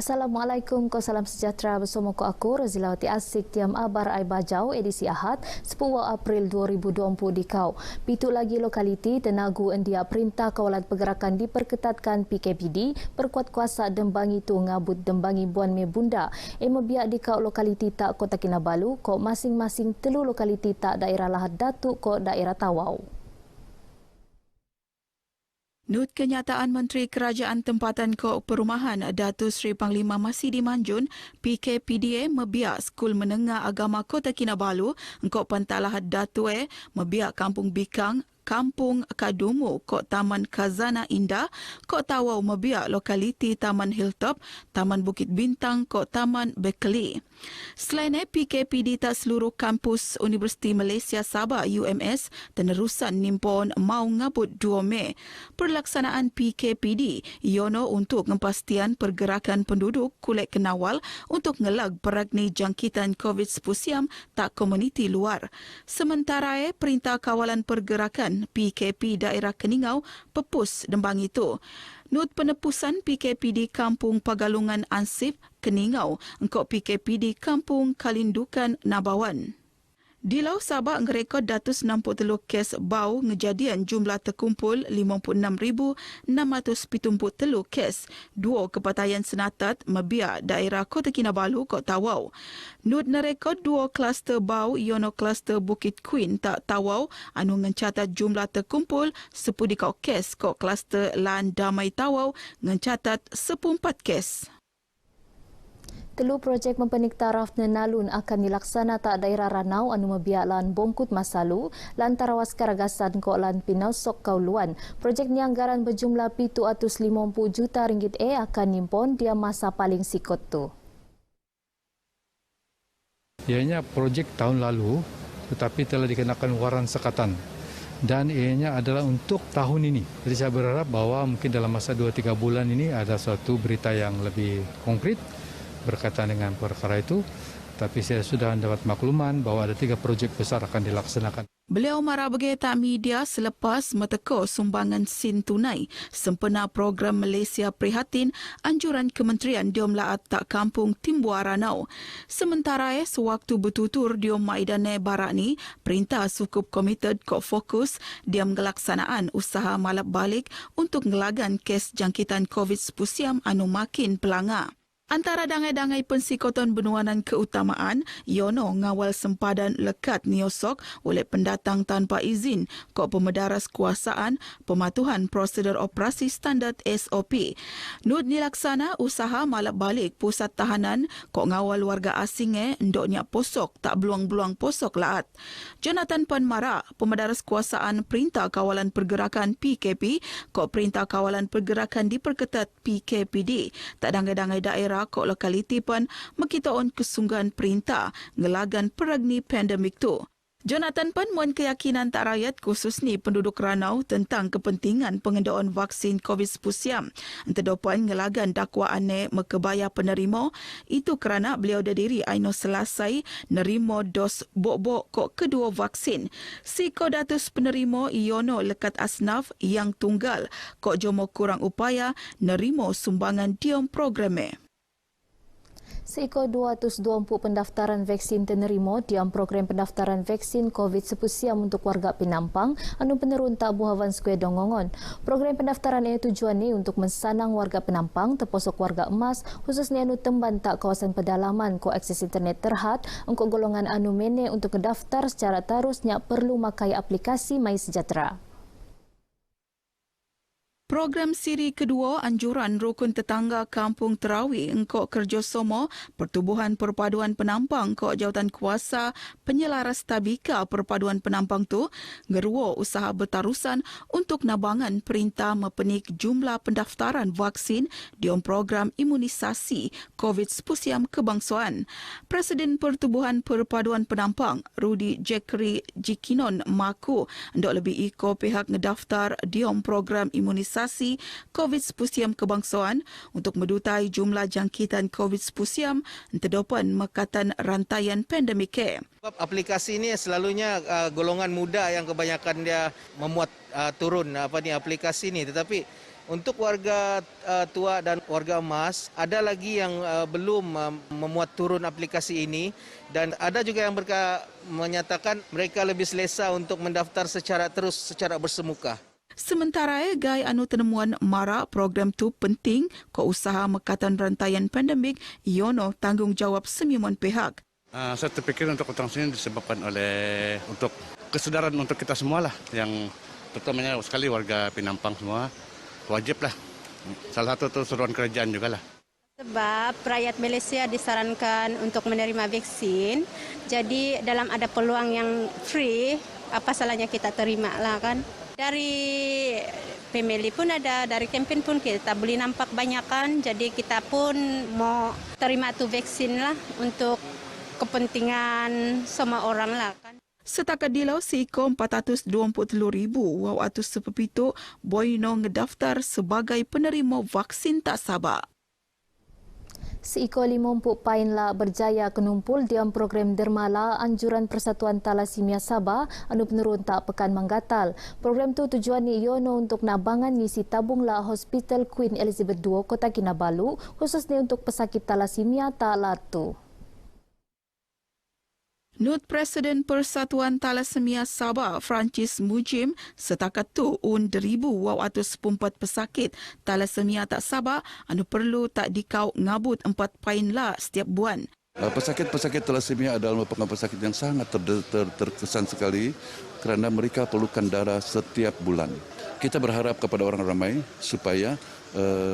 Assalamualaikum, salam sejahtera bersama aku Razilawati Asik tiam abar ai bajau edisi Ahad 10 April 2020 di kau. Pitu lagi lokaliti Tenagu India Perintah Kawalan Pergerakan diperketatkan PKPD perkuat kuasa Dembangi tu ngabut Dembangi Buan Me Bunda. Biak di kau lokaliti tak Kota Kinabalu ko masing-masing telu lokaliti tak daerah Lahad Datuk ko daerah Tawau. Nut kenyataan Menteri Kerajaan Tempatan Kok Perumahan Datuk Seri Panglima Masidi Manjun, PKPDA membiak Skul Menengah Agama Kota Kinabalu, Engkok Pantalahat Datuk membiak Kampung Bikang, Kampung Kadumu, Kok Taman Khazanah Indah, Kok Tawau membiak lokaliti Taman Hilltop, Taman Bukit Bintang, Kok Taman Bekeli. Selain PKPD tak seluruh kampus Universiti Malaysia Sabah UMS tenerusan nimpon mau ngabut 2 Mei. Pelaksanaan PKPD iono untuk kepastian pergerakan penduduk kulit kenawal untuk ngelag peragni jangkitan COVID-19 tak komuniti luar. Sementara Perintah Kawalan Pergerakan PKP Daerah Keningau pepus Dembang itu. Nut penepusan PKPD Kampung Pagalungan Ansip Keningau, engkau PKPD Kampung Kalindukan Nabawan. Di Lau Sabah ngerekod 163 kes bau ngejadian jumlah terkumpul 56,673 kes. 2 kepatayan senatat membiak daerah Kota Kinabalu Kok Tawau. Nut nerekod 2 kluster bau iono kluster Bukit Queen tak Tawau anu ngencatat jumlah terkumpul 10 dikau kes kok kluster Lan Damai Tawau ngencatat 14 kes. Telu projek mempenik taraf Nenalun akan dilaksana tak daerah Ranau anu membiak lan Bongkut Masalu lan Tarawas Karagasan kok lan Pinausok Kauluan. Projek ni anggaran berjumlah 750 juta ringgit akan nimpon dia masa paling sikot tu. Ianya projek tahun lalu tetapi telah dikenakan waran sekatan dan ianya adalah untuk tahun ini. Jadi saya berharap bahawa mungkin dalam masa 2-3 bulan ini ada suatu berita yang lebih konkret berkaitan dengan perkara itu, tapi saya sudah mendapat makluman bahawa ada 3 projek besar akan dilaksanakan. Beliau marah bergetar media selepas meteko sumbangan sin tunai sempena program Malaysia Prihatin anjuran Kementerian Diom Laat tak Kampung Timbuar Ranau. Sementara sewaktu bertutur Diom Maidane Barak ni, Perintah Sukup Komited kok fokus diam gelaksanaan usaha malap balik untuk ngelagan kes jangkitan COVID-19 anu makin pelanggar. Antara dangai-dangai pensikotan benuanan keutamaan, iono ngawal sempadan lekat niosok oleh pendatang tanpa izin, kok pemedaras kuasaan, pematuhan prosedur operasi standard SOP. Nut nilaksana usaha malap balik pusat tahanan, kok ngawal warga asing ndoknya posok, tak beluang-beluang posok laat. Jonathan Panmara, pemedaras kuasaan Perintah Kawalan Pergerakan PKP, kok Perintah Kawalan Pergerakan diperketat PKPD, tak dangai-dangai daerah kok lokaliti pun mekitaon kesungguhan perintah ngelagan peragni pandemik tu. Jonathan pun muan keyakinan tak rakyat khusus ni penduduk Ranau tentang kepentingan pengendaan vaksin COVID-19. Entedopan ngelagan dakwaan mekebaya penerima, itu kerana beliau diri aino selesai nerimo dos bok-bok kok kedua vaksin. Si kodatus penerima iono lekat asnaf yang tunggal kok jomo kurang upaya nerimo sumbangan diom programe. Seekor 220 pendaftaran vaksin tenerima diam program pendaftaran vaksin COVID-19 untuk warga Penampang anu penerun tak Buhavan Square Dongongon. Program pendaftaran ini tujuan ni untuk mensanang warga Penampang terposok warga emas khususnya anu temban tak kawasan pedalaman ko akses internet terhad untuk golongan anu mene untuk mendaftar secara tarusnya perlu makai aplikasi My Sejahtera. Program siri kedua anjuran Rukun Tetangga Kampung Terawi engkau kerjasama Pertubuhan Perpaduan Penampang kok Jawatan Kuasa Penyelaras Tabika Perpaduan Penampang tu ngerua usaha bertarusan untuk nabangan perintah mepenik jumlah pendaftaran vaksin di program imunisasi COVID-19 kebangsaan. Presiden Pertubuhan Perpaduan Penampang Rudy Jekri Jikinon maku ndok lebih iko pihak ngedaftar di program imunisasi COVID-19 kebangsaan untuk medutai jumlah jangkitan COVID-19 terdapat mekatan rantaian pandemik. Aplikasi ini selalunya golongan muda yang kebanyakan dia memuat turun aplikasi ini, tetapi Untuk warga tua dan warga emas, ada lagi yang belum memuat turun aplikasi ini dan ada juga yang menyatakan mereka lebih selesa untuk mendaftar secara bersemuka. Sementara gai anu tenemuan mara program tu penting ko usaha mekatan rantaian pandemik iono tanggungjawab semua pihak. Saya terpikir untuk utang sini disebabkan oleh untuk kesedaran untuk kita semua lah, yang terutamanya sekali warga Penampang semua wajib lah. Salah satu itu seruan kerajaan juga lah. Sebab rakyat Malaysia disarankan untuk menerima vaksin, jadi dalam ada peluang yang free, apa salahnya kita terima lah kan. Dari family pun ada, dari kempen pun kita boleh nampak banyak kan, jadi kita pun mau terima tu vaksin lah untuk kepentingan semua orang lah kan. Setakat dilau seiko 423,000 wawatus sepepitu boino ngedaftar sebagai penerima vaksin tak sabar. Seiko 50 painlah berjaya kenumpul dalam program dermala anjuran Persatuan Thalassemia Sabah anu penurun tak pekan menggatal. Program tu tujuan ni iono untuk nabangan ngisi tabunglah Hospital Queen Elizabeth II Kota Kinabalu khususnya untuk pesakit thalassemia tak latu. Nut Presiden Persatuan Thalassemia Sabah Francis Mujim setakat tu 1,204 pesakit thalassemia tak sabar anu perlu tak dikau ngabut 4 pain lah setiap bulan. Pesakit-pesakit thalassemia adalah merupakan pesakit yang sangat terkesan sekali kerana mereka perlukan darah setiap bulan. Kita berharap kepada orang ramai supaya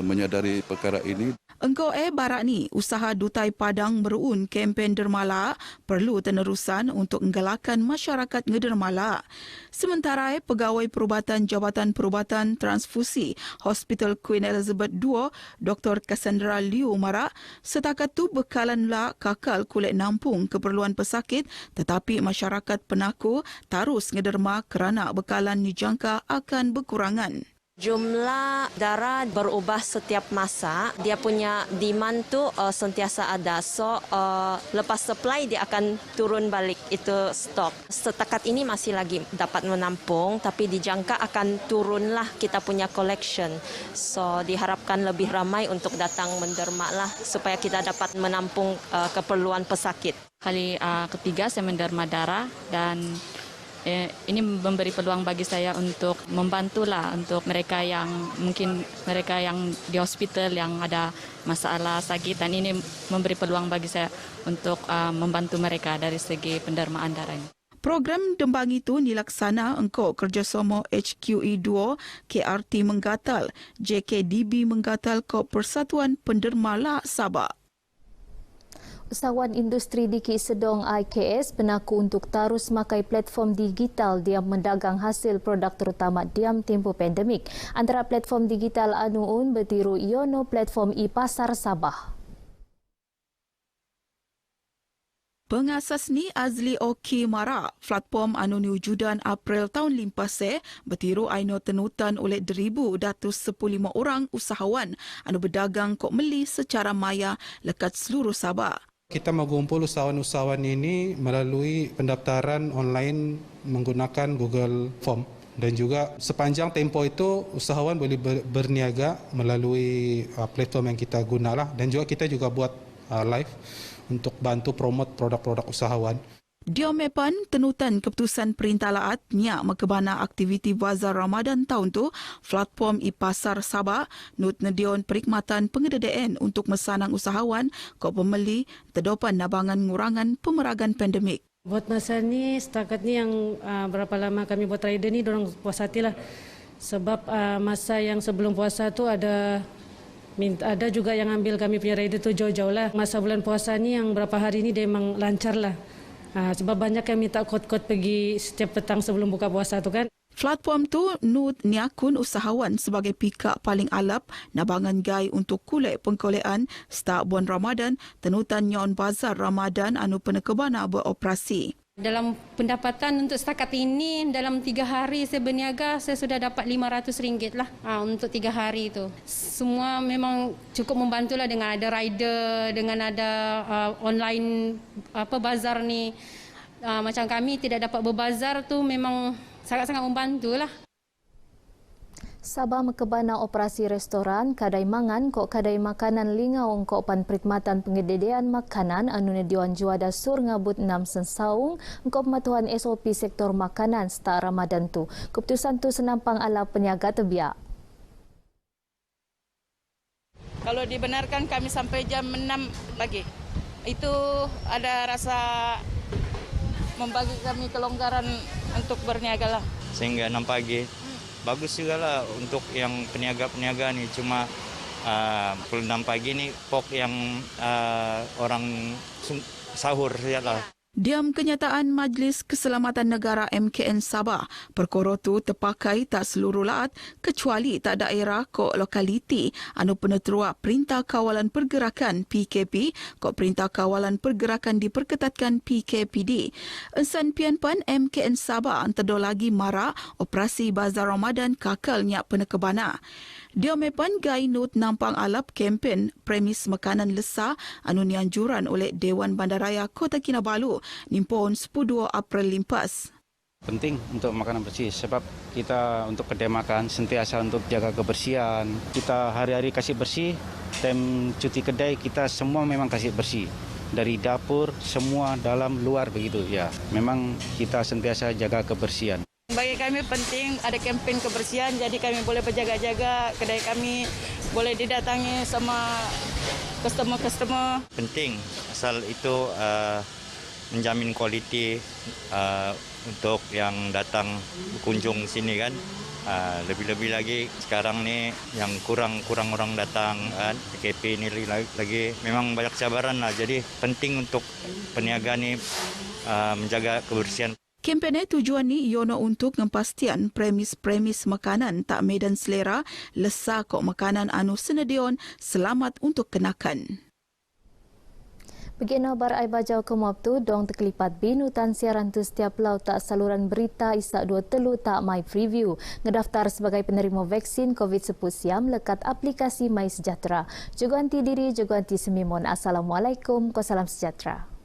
menyadari perkara ini. Engkau barak ni, usaha Dutai Padang Meruun kempen dermala perlu tenerusan untuk menggalakkan masyarakat ngedermala. Sementara pegawai perubatan Jabatan Perubatan Transfusi Hospital Queen Elizabeth II, Dr. Cassandra Liu Mara, setakat tu bekalanlah kakal kulit nampung keperluan pesakit tetapi masyarakat penaku tarus ngederma kerana bekalan dijangka akan berkurangan. Jumlah darah berubah setiap masa. Dia punya demand tu sentiasa ada. So lepas supply dia akan turun balik itu stok. Setakat ini masih lagi dapat menampung tapi dijangka akan turunlah kita punya collection. So diharapkan lebih ramai untuk datang menderma lah supaya kita dapat menampung keperluan pesakit. Kali ketiga saya menderma darah dan ini memberi peluang bagi saya untuk membantulah untuk mereka yang mungkin mereka yang di hospital yang ada masalah sakit dan ini memberi peluang bagi saya untuk membantu mereka dari segi pendermaan darah ini. Program dembang itu dilaksana engkau kerjasama HQE2, KRT Menggatal, JKDB Menggatal ko Persatuan Pendermala Sabah. Usahawan industri di Ki Sedong IKS bernaku untuk terus makai platform digital diam mendagang hasil produk terutama diam tempoh pandemik. Antara platform digital anuun bertiru iono platform e-pasar Sabah. Pengasas ni Azli Oki Mara, platform anu diwujudan April tahun limpase, bertiru aino tenutan oleh 1,215 orang usahawan anu berdagang kok meli secara maya lekat seluruh Sabah. Kita mengumpul usahawan-usahawan ini melalui pendaftaran online menggunakan Google Form dan juga sepanjang tempoh itu usahawan boleh berniaga melalui platform yang kita gunalah dan juga kita juga buat live untuk bantu promote produk-produk usahawan. Diomepan tenutan keputusan Perintah Laat nya makebana aktiviti bazar Ramadan tahun tu, platform e-pasar Sabah nut nedion perkhidmatan pengededaan untuk mesanang usahawan kok pembeli terdapat nabangan ngurangan pemeragan pandemik. Buat masa ni setakat ni yang berapa lama kami buat rider ni dorang puas hatilah. Sebab masa yang sebelum puasa tu ada juga yang ambil kami punya rider tu jauh-jauh lah. Masa bulan puasa ni yang berapa hari ni dia memang lancar lah. Sebab banyak yang minta kod-kod pergi setiap petang sebelum buka puasa tu kan. Platform tu nut niakun usahawan sebagai pihak paling alap nabangan gai untuk kulit pengkolean start bulan Ramadan tenutan nyon bazar Ramadan anu penekebana beroperasi. Dalam pendapatan untuk setakat ini, dalam 3 hari saya berniaga, saya sudah dapat RM500 lah untuk 3 hari itu. Semua memang cukup membantulah dengan ada rider, dengan ada online bazar ni. Macam kami tidak dapat berbazar tu memang sangat-sangat membantulah. Sabah mekebana operasi restoran, kadai mangan, kok kadai makanan lingau kok pan perkhidmatan pengededean makanan anu diwan juada sur ngabut 6 sensaung kok pematuhan SOP sektor makanan seta Ramadan tu. Keputusan tu senampang ala peniaga tebiak. Kalau dibenarkan kami sampai jam 6 pagi. Itu ada rasa membagi kami kelonggaran untuk berniaga lah. Sehingga 6 pagi. Bagus juga lah untuk yang peniaga-peniaga nih. Cuma pukul 6 pagi nih pok yang orang sahur ya lah. Diam kenyataan Majlis Keselamatan Negara MKN Sabah, perkara tu terpakai tak seluruh laat kecuali tak daerah kok lokaliti anu peneterua Perintah Kawalan Pergerakan PKP kok Perintah Kawalan Pergerakan diperketatkan PKPD. Ensan pian-pan MKN Sabah antara lagi marak operasi Bazar Ramadan kakal nyak penekebana. Dia mepan gainut nampang alap kempen premis makanan lesa anu nianjuran oleh Dewan Bandaraya Kota Kinabalu nimpon 12 April limpas. Penting untuk makanan bersih sebab kita untuk kedai makan sentiasa untuk jaga kebersihan. Kita hari-hari kasih bersih, time cuti kedai kita semua memang kasih bersih. Dari dapur, semua dalam luar begitu ya. Memang kita sentiasa jaga kebersihan. Bagi kami penting ada kempen kebersihan, jadi kami boleh berjaga-jaga, kedai kami boleh didatangi sama customer-customer. Penting, asal itu menjamin kualiti untuk yang datang berkunjung sini kan. Lebih-lebih lagi sekarang ni yang kurang orang datang kan. PKP ni lagi memang banyak cabaran lah. Jadi penting untuk peniaga ni menjaga kebersihan. Kempen tujuan ni yono untuk ngepastian premis-premis makanan tak medan selera lesa kok makanan anu senedion selamat untuk kenakan. Begina bar ai bajau ke tu dong terkelipat binutan siaran tu setiap lau tak saluran berita isak 2 telu tak My Preview. Ngedaftar sebagai penerima vaksin COVID-19 siam lekat aplikasi My Sejahtera. Jaga anti diri, jaga anti semimon. Assalamualaikum, salam sejahtera.